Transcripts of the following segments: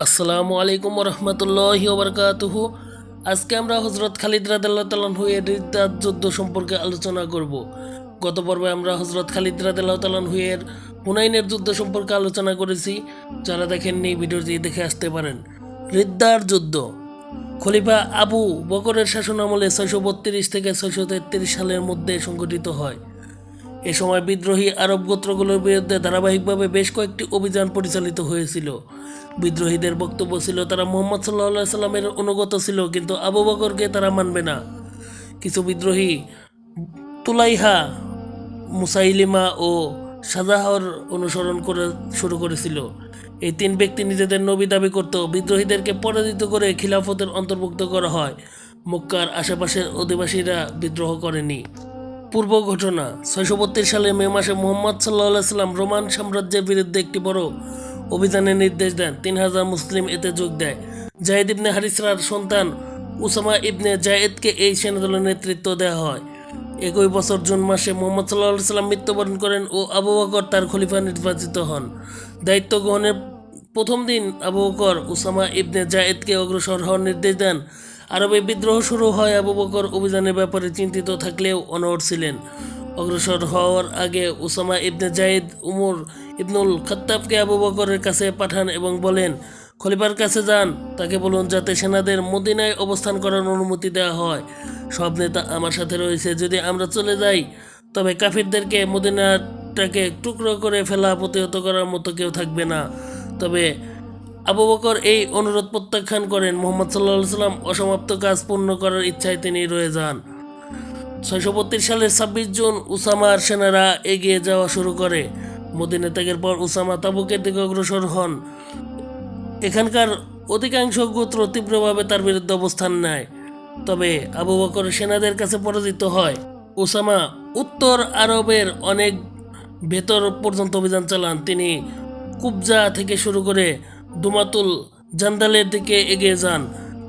আসসালামু আলাইকুম রহমতুল্লাহি ওবরকাতুহু। আজকে আমরা হজরত খালিদ রাদিয়াল্লাহু তাআলা আনহু এর রিদ্দাত যুদ্ধ সম্পর্কে আলোচনা করব। গত পর্বে আমরা হজরত খালিদ রাদিয়াল্লাহু তাআলা আনহু এর হুনাইনের যুদ্ধ সম্পর্কে আলোচনা করেছি। যারা দেখেননি ভিডিওটি দেখে আসতে পারেন। রিদ্দার যুদ্ধ খলিফা আবু বকরের শাসনামলে 632 থেকে 633 সালের মধ্যে সংঘটিত হয়। এ সময় বিদ্রোহী আরব গোত্রগুলোর বিরুদ্ধে ধারাবাহিকভাবে বেশ কয়েকটি অভিযান পরিচালিত হয়েছিল। বিদ্রোহীদের বক্তব্য ছিল তারা মুহাম্মদ সাল্লাল্লাহু সাল্লামের অনুগত ছিল, কিন্তু আবু বকরকে তারা মানবে না। কিছু বিদ্রোহী তুলাইহা, মুসাইলিমা ও শাজাহর অনুসরণ করে শুরু করেছিল। এই তিন ব্যক্তি নিজেদের নবী দাবি করত। বিদ্রোহীদেরকে পরাজিত করে খিলাফতের অন্তর্ভুক্ত করা হয়। মক্কার আশেপাশের অধিবাসীরা বিদ্রোহ করেনি। পূর্ব ঘটনা 632 সালে মে মাসে মুহাম্মদ সাল্লাল্লাহু সাল্লাম রোমান সাম্রাজ্যের বিরুদ্ধে একটি বড় অভিযানের নির্দেশ দেন। 3000 মুসলিম এতে যোগ দেয়। জায়েদ ইবনে হারিসরার সন্তান উসামা ইবনে জায়েদকে এই সেনাদলের নেতৃত্ব দেওয়া হয়। একই বছর জুন মাসে মুহাম্মদ সাল্লাল্লাহু সাল্লাম মৃত্যুবরণ করেন ও আবু বকর তার খলিফা নির্বাচিত হন। দায়িত্ব গ্রহণের প্রথম দিন আবু বকর উসামা ইবনে জায়েদকে অগ্রসর হওয়ার নির্দেশ দেন। আরবে বিদ্রোহ শুরু হয়। আবু বকর অভিযানের ব্যাপারে চিন্তিত থাকলেও অনড় ছিলেন। অগ্রসর হওয়ার আগে উসামা ইবনে জায়েদ উমর ইবনুল খাত্তাবকে আবু বকরের কাছে পাঠান এবং বলেন, খলিফার কাছে যান, তাকে বলুন যাতে সেনাদের মদিনায় অবস্থান করার অনুমতি দেওয়া হয়। সব নেতা আমার সাথে রয়েছে। যদি আমরা চলে যাই তবে কাফিরদেরকে মদিনাটাকে টুকরো করে ফেলা প্রতিহত করার মতো কেউ থাকবে না। তবে আবু বকর এই অনুরোধ প্রত্যাখ্যান করেন। মুহাম্মদ সাল্লাল্লাহু সাল্লাম অসমাপ্ত কাজ পূর্ণ করার ইচ্ছায় তিনি রয়ে যান। 632 সালের 26 জুন উসামার সেনারা এগিয়ে যাওয়া শুরু করে। মদিনা ত্যাগের পর উসামা তাবুকের দিকে অগ্রসর হন। এখানকার অধিকাংশ গোত্র তীব্রভাবে তার বিরুদ্ধে অবস্থান নেয়, তবে আবু বকর সেনাদের কাছে পরাজিত হয়। উসামা উত্তর আরবের অনেক ভেতর পর্যন্ত অভিযান চালান। তিনি কুবজা থেকে শুরু করে দুমাতুল জান্দালের দিকে এগিয়ে যান।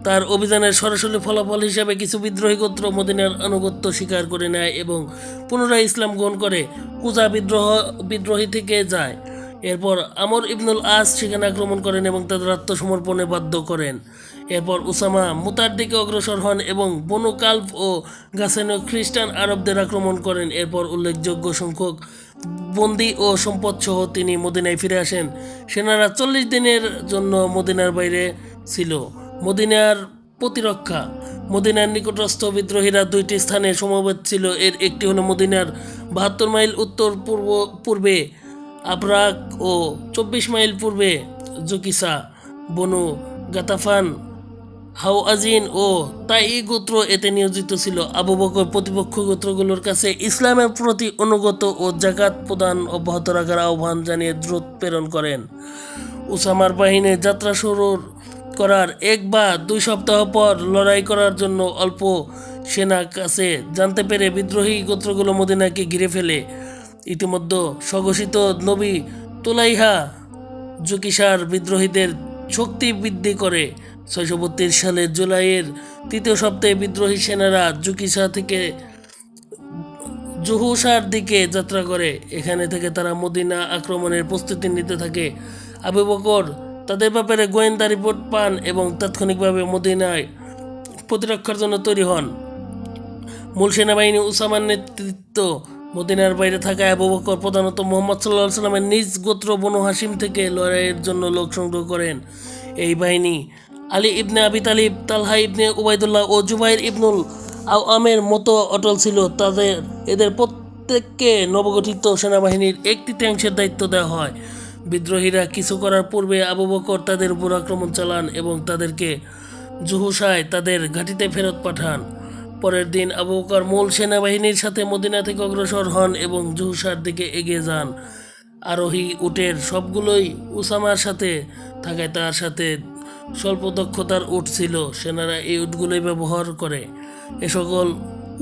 তার অভিযানের সরাসরি ফলাফল হিসাবে কিছু বিদ্রোহী গোত্র মদিনার আনুগত্য স্বীকার করে নেয় এবং পুনরায় ইসলাম গ্রহণ করে কুজা বিদ্রোহী থেকে যায়। এরপর আমর ইবনুল আস সেখানে আক্রমণ করেন এবং তাদের আত্মসমর্পণে বাধ্য করেন। এরপর উসামা মুতার দিকে অগ্রসর হন এবং বনু কালব ও গাসেনীয় খ্রিস্টান আরবদের আক্রমণ করেন। এরপর উল্লেখযোগ্য সংখ্যক বন্দী ও সম্পদ সহ তিনি মদিনায় ফিরে আসেন। সেনারা 40 দিনের জন্য মদিনার বাইরে ছিল। মদিনার প্রতিরক্ষা মদিনার নিকটস্থ বিদ্রোহীরা দুইটি স্থানে সমবেত ছিল। এর একটি হলো মদিনার 72 মাইল উত্তর পূর্বে আবরাক ও 24 মাইল পূর্বে জুকিসা। বনু গাতাফান, হাওয়াজিন ও তাই গোত্র এতে নিয়োজিত ছিল। আবু বকর প্রতিপক্ষ গোত্রগুলোর কাছে ইসলামের প্রতি অনুগত ও জাকাত প্রদান অব্যাহত রাখার আহ্বান জানিয়ে দ্রুত প্রেরণ করেন। উসামার বাহিনীর যাত্রা শুরু করার 1 বা 2 সপ্তাহ পর লড়াই করার জন্য অল্প সেনা কাছে জানতে পেরে বিদ্রোহী গোত্রগুলো মদিনাকে ঘিরে ফেলে। ইতিমধ্যে স্বঘোষিত নবী তুলাইহা জুকিসার বিদ্রোহীদের শক্তি বৃদ্ধি করে। 632 সালের জুলাইয়ের 3য় সপ্তাহে বিদ্রোহী সেনারা জুকিসা থেকে জুহুসার দিকে যাত্রা করে। এখানে থেকে তারা মদিনা আক্রমণের প্রস্তুতি নিতে থাকে। আবু বকর তাদের ব্যাপারে গোয়েন্দা রিপোর্ট পান এবং তাৎক্ষণিকভাবে মদিনায় প্রতিরক্ষার জন্য তৈরি হন। মূল সেনাবাহিনী উসামার নেতৃত্ব মদিনার বাইরে থাকায় আবু বকর প্রধানত মুহাম্মদ সাল্লাল্লাহু আলাইহি সাল্লামের নিজ গোত্র বনু হাশিম থেকে লড়াইয়ের জন্য লোক সংগ্রহ করেন। এই বাহিনী আলী ইবনে আবি তালিব, তালহা ইবনে উবাইদুল্লাহ ও জুবাইর ইবনুল আওয়ামের মতো অটল ছিল। এদের প্রত্যেককে নবগঠিত সেনাবাহিনীর 1/3 দায়িত্ব দেওয়া হয়। বিদ্রোহীরা কিছু করার পূর্বে আবু বকর তাদের উপর আক্রমণ চালান এবং তাদেরকে জুহুসায় তাদের ঘাঁটিতে ফেরত পাঠান। পরের দিন আবু বকর মূল সেনাবাহিনীর সাথে মদিনা থেকে অগ্রসর হন এবং জুহুসার দিকে এগিয়ে যান। আরোহী উটের সবগুলোই উসামার সাথে থাকায় তার সাথে স্বল্প দক্ষতার উট ছিল। সেনারা এই উটগুলোই ব্যবহার করে। এ সকল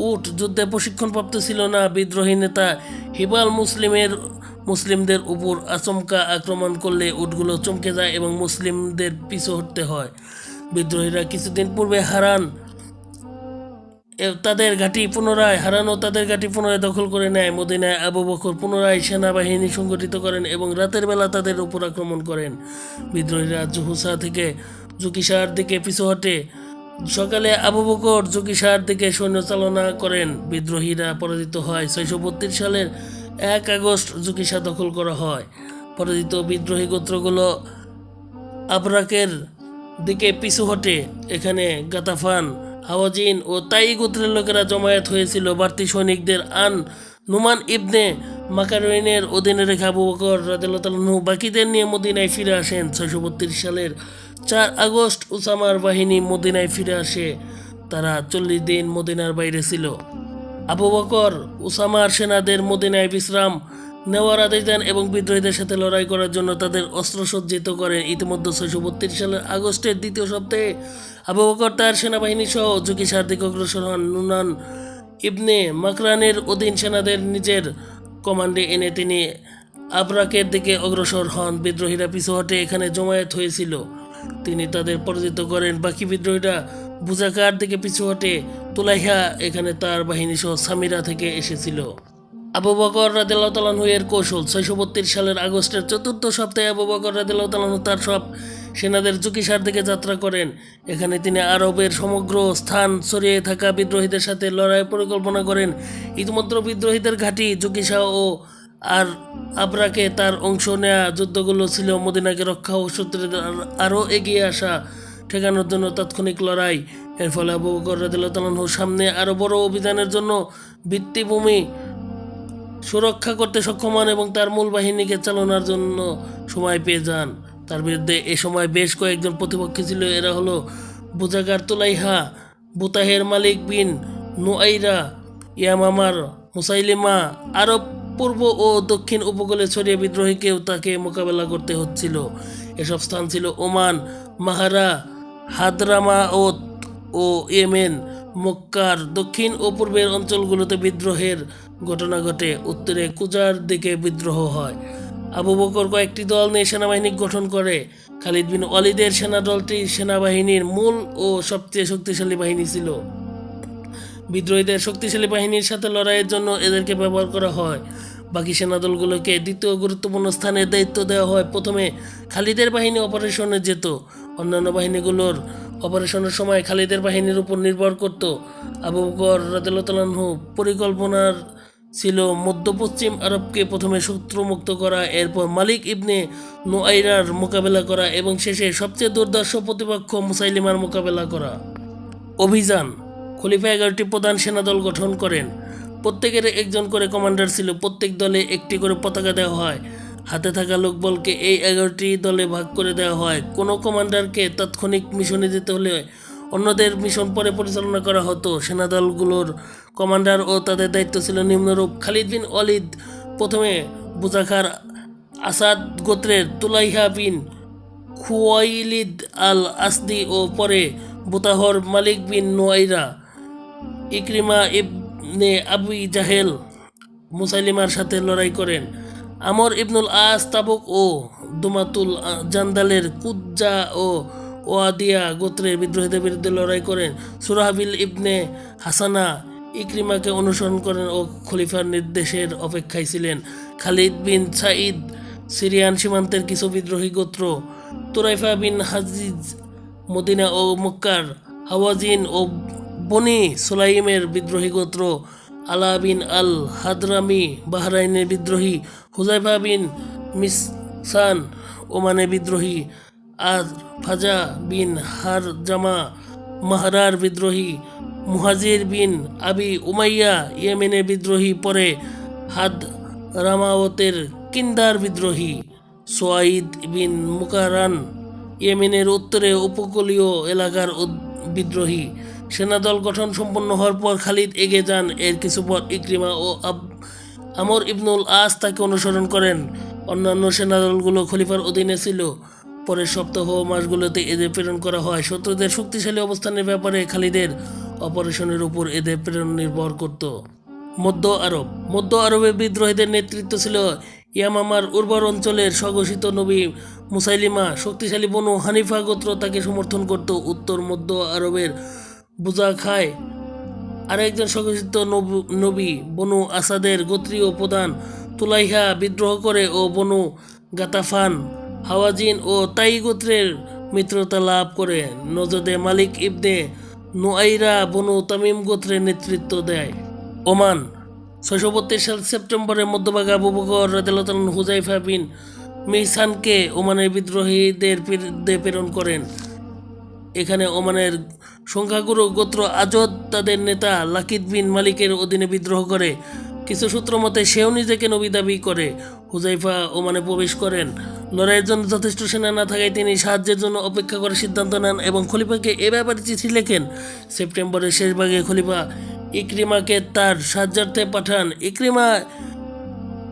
উট যুদ্ধে প্রশিক্ষণপ্রাপ্ত ছিল না। বিদ্রোহী নেতা হিবাল মুসলিমদের উপর আচমকা আক্রমণ করলে উটগুলো চমকে যায় এবং মুসলিমদের পিছু হটতে হয়। বিদ্রোহীরা কিছুদিন পূর্বে হারান তাদের ঘাঁটি পুনরায় হারানো তাদের ঘাঁটি পুনরায় দখল করে নেয়। মদিনায় আবু বকর পুনরায় সেনাবাহিনী সংগঠিত করেন এবং রাতের বেলা তাদের উপর আক্রমণ করেন। বিদ্রোহীরা জুহুসা থেকে জুকিসার দিকে পিছু হটে। সকালে আবু বকর জুকিসার দিকে সৈন্য চালনা করেন। বিদ্রোহীরা পরাজিত হয়। 632 সালের 1 আগস্ট জুকিসা দখল করা হয়। পরাজিত বিদ্রোহী গোত্রগুলো আবরাকের দিকে পিছু হটে। এখানে গাতাফান, হাওয়াজিন ও তাই গোত্রের লোকেরা জমায়েত হয়েছিল। বাড়তি সৈনিকদের নুমান ইবনে মাকারওয়াইনের অধীনে রেখে আবু বকর রাদিয়াল্লাহু বাকিদের নিয়ে মদিনায় ফিরে আসেন। 632 সালের 4 আগস্ট উসামার বাহিনী মদিনায় ফিরে আসে। তারা 40 দিন মদিনার বাইরে ছিল। আবু বকর উসামার সেনাদের মদিনায় বিশ্রাম নেওয়ার আদেশ দেন এবং বিদ্রোহীদের সাথে লড়াই করার জন্য তাদের অস্ত্রসজ্জিত করেন। ইতিমধ্যে 632 সালের আগস্টের দ্বিতীয় সপ্তাহে আবু বকর তার সেনাবাহিনী সহ জুকিসার দিকে অগ্রসর হন। নুমান ইবনে মাকরানের অধীন সেনাদের নিজের কমান্ডে এনে তিনি আবরাকের দিকে অগ্রসর হন। বিদ্রোহীরা পিছু হটে এখানে জমায়েত হয়েছিল। তিনি তাদের পরাজিত করেন। বাকি বিদ্রোহীরা বুজাকার দিকে পিছু হটে। তুলাইহা এখানে তার বাহিনী সহ সামিরা থেকে এসেছিল। আবু বকর রাদিয়াল্লাহু তাআলা এর কৌশল। 632 সালের আগস্টের চতুর্থ সপ্তাহে আবু বকর রাদিয়াল্লাহু তাআলা তার সব সেনাদের জুকিসার দিকে যাত্রা করেন। এখানে তিনি আরবের সমগ্র স্থান ছড়িয়ে থাকা বিদ্রোহীদের সাথে লড়াইয়ের পরিকল্পনা করেন। ইতিমধ্যে বিদ্রোহীদের ঘাঁটি জুকিসা ও আর আবরাকে তার অংশ নেয়া যুদ্ধগুলো ছিল মদিনাকে রক্ষা ও শত্রুদের আরও এগিয়ে আসা ঠেকানোর জন্য তাৎক্ষণিক লড়াই। এর ফলে আবু বকর রাদিয়াল্লাহু তাআলা সামনে আরও বড় অভিযানের জন্য ভিত্তিভূমি সুরক্ষা করতে সক্ষম হন এবং তার মূল বাহিনীকে চালানোর জন্য সময় পেয়ে যান। তার বিরুদ্ধে এ সময় বেশ কয়েকজন প্রতিপক্ষী ছিল। এরা হলো বুজাগার তুলাইহা, বুতাহের মালিক বিন নুআইরা, ইয়ামামার মুসাইলিমা। আরব পূর্ব ও দক্ষিণ উপকূলে ছড়িয়ে বিদ্রোহীকেও তাকে মোকাবেলা করতে হচ্ছিল। এসব স্থান ছিল ওমান, মাহারা, হাদরামাওত ও ইয়েমেন। মক্কার দক্ষিণ ও পূর্বের অঞ্চলগুলোতে বিদ্রোহের ঘটনা ঘটে। উত্তরে কুজার দিকে বিদ্রোহ হয়। আবু বকর কয়েকটি দল নিয়ে সেনাবাহিনী গঠন করে। খালিদ বিন ওয়ালিদের সেনাদলটি সেনাবাহিনীর মূল ও সবচেয়ে শক্তিশালী বাহিনী ছিল। বিদ্রোহীদের শক্তিশালী বাহিনীর সাথে লড়াইয়ের জন্য এদেরকে ব্যবহার করা হয়। বাকি সেনাদলগুলোকে দ্বিতীয় গুরুত্বপূর্ণ স্থানের দায়িত্ব দেওয়া হয়। প্রথমে খালিদের বাহিনী অপারেশনে যেত। অন্যান্য বাহিনীগুলোর অপারেশনের সময় খালিদের বাহিনীর উপর নির্ভর করত। আবু বকর রাদিয়াল্লাহু তাআলা পরিকল্পনার ছিল মধ্য পশ্চিম আরবকে প্রথমে শত্রুমুক্ত করা, এরপর মালিক ইবনে নুআইরার মোকাবেলা করা এবং শেষে সবচেয়ে দুর্ধর্ষ প্রতিপক্ষ মুসাইলিমার মোকাবেলা করা। অভিযান। খলিফা 11টি প্রধান সেনাদল গঠন করেন। প্রত্যেকের একজন করে কমান্ডার ছিল। প্রত্যেক দলে একটি করে পতাকা দেওয়া হয়। হাতে থাকা লোকবলকে এই 11টি দলে ভাগ করে দেওয়া হয়। কোনো কমান্ডারকে তাৎক্ষণিক মিশনে যেতে হলে অন্যদের মিশন পরে পরিচালনা করা হতো। সেনাদলগুলোর কমান্ডার ও তাদের দায়িত্ব ছিল নিম্নরূপ। খালিদ বিন ওয়ালিদ প্রথমে বুজাখার আসাদ গোত্রের তুলাইহা বিন খুয়াইলিদ আল আসদি ও পরে বুতাহর মালিক বিন নুআইরা। ইকরিমা ইবনে আবি জাহেল মুসাইলিমার সাথে লড়াই করেন। আমর ইবনুল আস তাবুক ও দুমাতুল জান্দালের কুজ্জা ও ওয়াদিয়া গোত্রের বিদ্রোহীদের বিরুদ্ধে লড়াই করেন। সুরাহবিল ইবনে হাসানা ইকরিমাকে অনুসরণ করেন ও খলিফার নির্দেশের অপেক্ষায় ছিলেন। খালিদ বিন সাঈদ সিরিয়ান সীমান্তের কিছু বিদ্রোহী গোত্র, তুরাইফা বিন হাজিজ মদিনা ও মক্কার হাওয়াজিন ও বনি সুলাইমের বিদ্রোহী গোত্র, আলা বিন আল হাদরামি বাহরাইনের বিদ্রোহী, হুজাইফা বিন মিসান ওমানের বিদ্রোহী, আর ফাজা বিন হারজামা মাহরার বিদ্রোহী, মুহাজির বিন আবি উমাইয়া ইয়েমেনের বিদ্রোহী, পরে হাদ রামাওতের কিন্দার বিদ্রোহী, সোয়াইদ বিন মুকারান ইয়েমেনের উত্তরে উপকূলীয় এলাকার বিদ্রোহী। সেনাদল গঠন সম্পন্ন হওয়ার পর খালিদ এগিয়ে যান। এর কিছু পর ইকরিমা ও আমর ইবনুল আস তাকে অনুসরণ করেন। অন্যান্য সেনাদলগুলো খলিফার অধীনে ছিল। পরের সপ্তাহ ও মাসগুলোতে এদের প্রেরণ করা হয়। শত্রুদের শক্তিশালী অবস্থানের ব্যাপারে খালিদের অপারেশনের উপর এদের প্রেরণ নির্ভর করত। মধ্য আরবের বিদ্রোহীদের নেতৃত্ব ছিল ইয়ামামার উর্বর অঞ্চলের স্বঘোষিত নবী মুসাইলিমা। শক্তিশালী বনু হানিফা গোত্র তাকে সমর্থন করত। উত্তর মধ্য আরবের বুজাখায় আরেকজন স্বঘোষিত নবী বনু আসাদের গোত্রীয় প্রধান তুলাইহা বিদ্রোহ করে ও বনু গাতাফান, হাওয়াজিন ও তাই গোত্রের মিত্রতা লাভ করে নজদে মালিক ইবনে নুআইরা বনু তামিম গোত্রের নেতৃত্ব দেয়। ওমান 632 সাল সেপ্টেম্বরের মধ্যভাগে আবু বকর রাদিয়াল্লাহু তাআলা হুযাইফা বিন মিহসানকে ওমানের বিদ্রোহীদের বিরুদ্ধে প্রেরণ করেন। এখানে ওমানের সংখ্যাগুরু গোত্র আজদ তাদের নেতা লাকিদ বিন মালিকের অধীনে বিদ্রোহ করে। কিছু সূত্র মতে সেও নিজেকে নবী দাবি করে। হুযাইফা ওমানে প্রবেশ করেন। লড়াইয়ের জন্য যথেষ্ট সেনা না থাকায় তিনি সাহায্যের জন্য অপেক্ষা করার সিদ্ধান্ত নেন এবং খলিফাকে এ ব্যাপারে চিঠি লেখেন। সেপ্টেম্বরের শেষ ভাগে খলিফা ইকরিমাকে তার সাহায্যার্থে পাঠান। ইকরিমা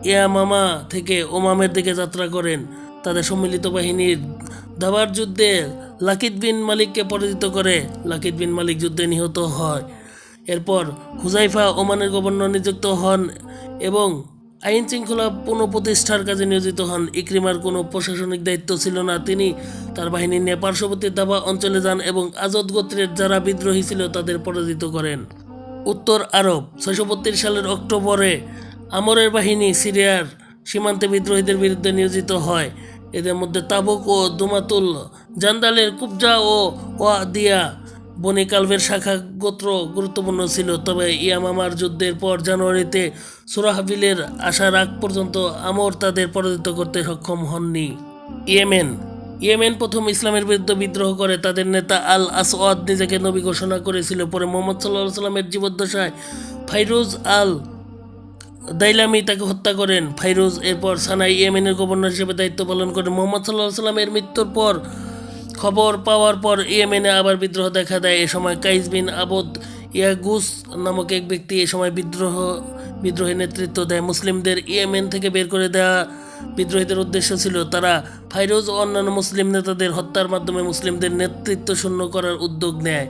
ইয়ামামা থেকে ওমামের দিকে যাত্রা করেন। তাদের সম্মিলিত বাহিনীর দাবার যুদ্ধে লাকিদ বিন মালিককে পরাজিত করে। লাকিদ বিন মালিক যুদ্ধে নিহত হয়। এরপর হুযাইফা ওমানের গভর্নর নিযুক্ত হন এবং আইন শৃঙ্খলা পুনঃপ্রতিষ্ঠার কাজে নিয়োজিত হন। ইকরিমার কোনো প্রশাসনিক দায়িত্ব ছিল না। তিনি তার বাহিনী নিয়ে পার্শ্ববর্তী দাবা অঞ্চলে যান এবং আজদ গোত্রের যারা বিদ্রোহী ছিল তাদের পরাজিত করেন। উত্তর আরব 632 সালের অক্টোবরে আমরের বাহিনী সিরিয়ার সীমান্তে বিদ্রোহীদের বিরুদ্ধে নিয়োজিত হয়। এদের মধ্যে তাবুক ও দুমাতুল জান্দালের কুবজা ও ওয়াদিয়া বনি কালভের শাখা গোত্র গুরুত্বপূর্ণ ছিল। তবে ইয়ামামার যুদ্ধের পর জানুয়ারিতে সুরাহবিলের আসার আগ পর্যন্ত আমর তাদের পরাজিত করতে সক্ষম হননি। ইয়েমেন প্রথম ইসলামের বিরুদ্ধে বিদ্রোহ করে। তাদের নেতা আল আসওয়াদ নিজেকে নবী ঘোষণা করেছিল। পরে মুহাম্মদ সাল্লাল্লাহু আলাইহি সাল্লামের জীবদ্দশায় ফাইরুজ আল দাইলামি তাকে হত্যা করেন। ফাইরুজ এরপর সানাই ইয়েমেনের গভর্নর হিসেবে দায়িত্ব পালন করেন। মুহাম্মদ সাল্লাল্লাহু আলাইহি সাল্লামের মৃত্যুর পর খবর পাওয়ার পর ইয়েমেনে আবার বিদ্রোহ দেখা দেয়। এ সময় কাইস বিন আবদ ইয়াগুস নামক এক ব্যক্তি এ সময় বিদ্রোহের নেতৃত্ব দেয়। মুসলিমদের ইয়েমেন থেকে বের করে দেওয়া বিদ্রোহীদের উদ্দেশ্য ছিল তারা ফাইরুজ ও অন্যান্য মুসলিম নেতাদের হত্যার মাধ্যমে মুসলিমদের নেতৃত্ব শূন্য করার উদ্যোগ নেয়।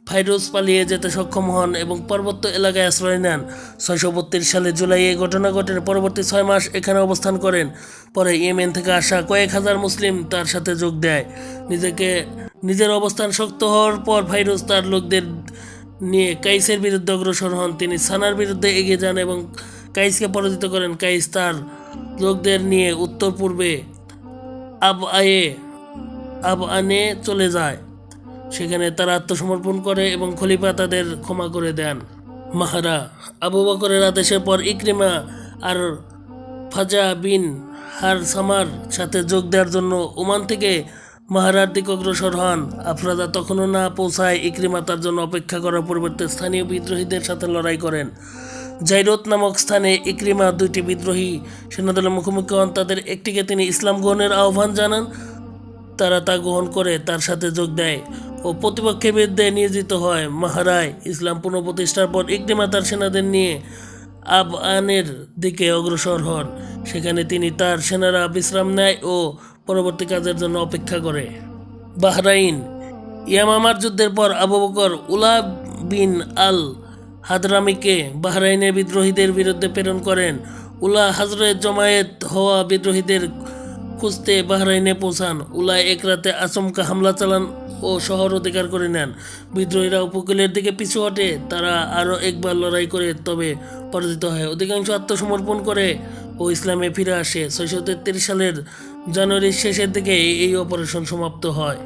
ফাইরুজ পালিয়ে যেতে সক্ষম হন এবং পার্বত্য এলাকায় আশ্রয় নেন। 632 সালে জুলাই এই ঘটনা ঘটেন। পরবর্তী 6 মাস এখানে অবস্থান করেন। পরে ইয়েমেন থেকে আসা কয়েক হাজার মুসলিম তার সাথে যোগ দেয়। নিজের অবস্থান শক্ত হওয়ার পর ফাইরুজ তার লোকদের নিয়ে কাইসের বিরুদ্ধে অগ্রসর হন। তিনি সানার বিরুদ্ধে এগিয়ে যান এবং কাইসকে পরাজিত করেন। কাইস তার লোকদের নিয়ে উত্তর পূর্বে আবআনে চলে যায়। সেখানে তারা আত্মসমর্পণ করে এবং খলিফা তাদের ক্ষমা করে দেন। মাহারা আবু বকরের আদেশের পর ইকরিমা আর ফাজা বিন হারসামার সাথে যোগ দেওয়ার জন্য ওমান থেকে মাহারার দিকে অগ্রসর হন। আফরাজা তখনও না পৌঁছায়। ইকরিমা তার জন্য অপেক্ষা করার পরিবর্তে স্থানীয় বিদ্রোহীদের সাথে লড়াই করেন। জাইরত নামক স্থানে ইকরিমা 2টি বিদ্রোহী সেনাদলের মুখোমুখি হন। তাদের একটিকে তিনি ইসলাম গ্রহণের আহ্বান জানান। তারা তা গ্রহণ করে তার সাথে যোগ দেয় ও প্রতিপক্ষের বিরুদ্ধে নিয়োজিত হয়। মাহারায় ইসলাম পুনঃপ্রতিষ্ঠার পর ইকরিমা তার সেনাদের নিয়ে আবআনের দিকে অগ্রসর হন। সেখানে তিনি তার সেনারা বিশ্রাম নেয় ও পরবর্তী কাজের জন্য অপেক্ষা করে। বাহরাইন ইয়ামামার যুদ্ধের পর আবু বকর উলা বিন আল হাদরামিকে বাহরাইনের বিদ্রোহীদের বিরুদ্ধে প্রেরণ করেন। উলা হাজরে জমায়েত হওয়া বিদ্রোহীদের খুঁজতে বাহরাইনে পৌঁছান। উলা এক রাতে আচমকা হামলা চালান ও শহর অধিকার করে নেন। বিদ্রোহীরা উপকূলের দিকে পিছু হটে। তারা আরও একবার লড়াই করে তবে পরাজিত হয়। অধিকাংশ আত্মসমর্পণ করে ও ইসলামে ফিরে আসে। 633 সালের জানুয়ারির শেষের দিকে এই অপারেশন সমাপ্ত হয়।